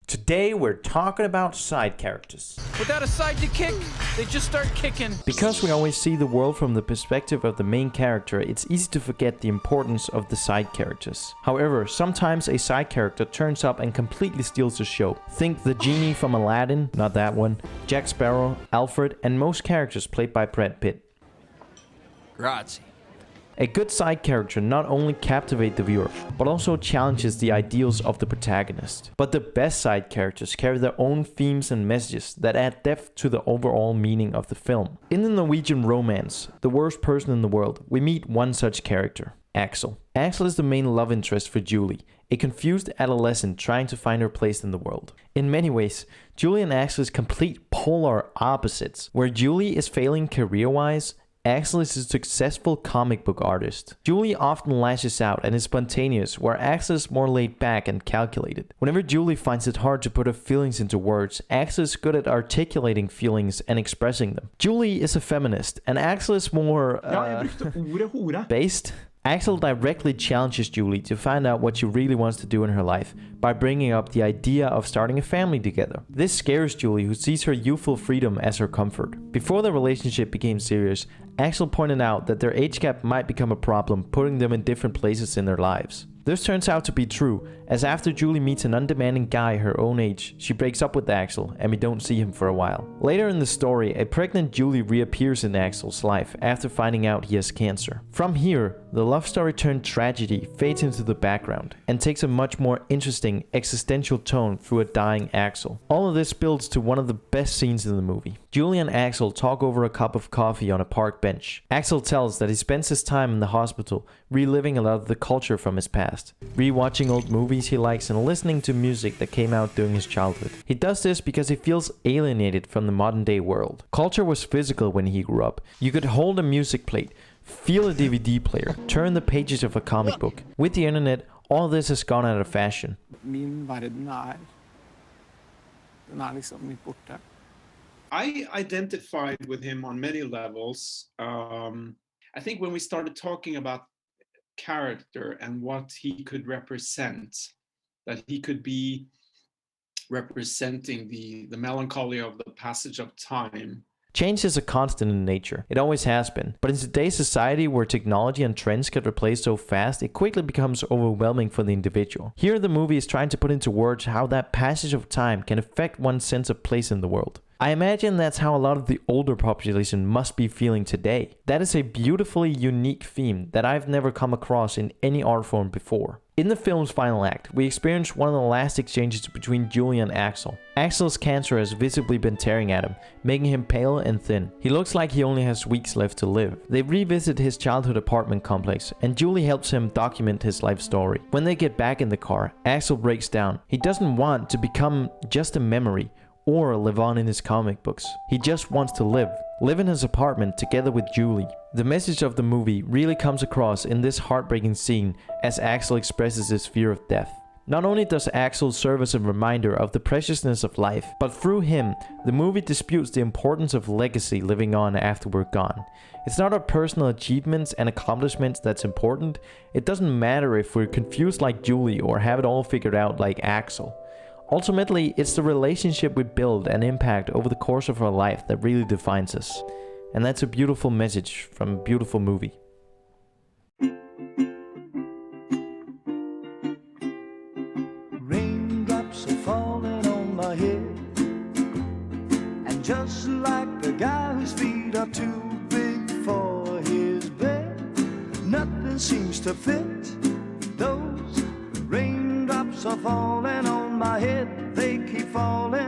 Today we're talking about side characters. Without a side to kick, they just start kicking. Because we always see the world from the perspective of the main character, it's easy to forget the importance of the side characters. However, sometimes a side character turns up and completely steals the show. Think the genie from Aladdin, not that one, Jack Sparrow, Alfred, and most characters played by Brad Pitt. Grazie. A good side character not only captivates the viewer, but also challenges the ideals of the protagonist. But the best side characters carry their own themes and messages that add depth to the overall meaning of the film. In the Norwegian romance, The Worst Person in the World, we meet one such character, Axel. Axel is the main love interest for Julie, a confused adolescent trying to find her place in the world. In many ways, Julie and Axel is complete polar opposites, where Julie is failing career-wise, Axel is a successful comic book artist. Julie often lashes out and is spontaneous, where Axel is more laid back and calculated. Whenever Julie finds it hard to put her feelings into words, Axel is good at articulating feelings and expressing them. Julie is a feminist, and Axel is more based. Axel directly challenges Julie to find out what she really wants to do in her life by bringing up the idea of starting a family together. This scares Julie, who sees her youthful freedom as her comfort. Before the relationship became serious, Axel pointed out that their age gap might become a problem, putting them in different places in their lives. This turns out to be true, as after Julie meets an undemanding guy her own age, she breaks up with Axel and we don't see him for a while. Later in the story, a pregnant Julie reappears in Axel's life after finding out he has cancer. From here, the love story turned tragedy fades into the background and takes a much more interesting existential tone through a dying Axel. All of this builds to one of the best scenes in the movie. Julie and Axel talk over a cup of coffee on a park bench. Axel tells that he spends his time in the hospital reliving a lot of the culture from his past, rewatching old movies he likes and listening to music that came out during his childhood. He does this because he feels alienated from the modern day world. Culture was physical when he grew up. You could hold a music plate, feel a DVD player, turn the pages of a comic book. With the internet, all this has gone out of fashion. I identified with him on many levels. I think when we started talking about character and what he could represent, that he could be representing the melancholy of the passage of time. Change is a constant in nature. It always has been. But in today's society where technology and trends get replaced so fast, it quickly becomes overwhelming for the individual. Here the movie is trying to put into words how that passage of time can affect one's sense of place in the world. I imagine that's how a lot of the older population must be feeling today. That is a beautifully unique theme that I've never come across in any art form before. In the film's final act, we experience one of the last exchanges between Julie and Axel. Axel's cancer has visibly been tearing at him, making him pale and thin. He looks like he only has weeks left to live. They revisit his childhood apartment complex, and Julie helps him document his life story. When they get back in the car, Axel breaks down. He doesn't want to become just a memory or live on in his comic books. He just wants to live in his apartment together with Julie. The message of the movie really comes across in this heartbreaking scene as Axel expresses his fear of death. Not only does Axel serve as a reminder of the preciousness of life, but through him, the movie disputes the importance of legacy living on after we're gone. It's not our personal achievements and accomplishments that's important. It doesn't matter if we're confused like Julie or have it all figured out like Axel. Ultimately, it's the relationship we build and impact over the course of our life that really defines us. And that's a beautiful message from a beautiful movie. Raindrops are falling on my head, and just like the guy whose feet are too big for his bed, nothing seems to fit. Those raindrops are falling on my head, they keep falling.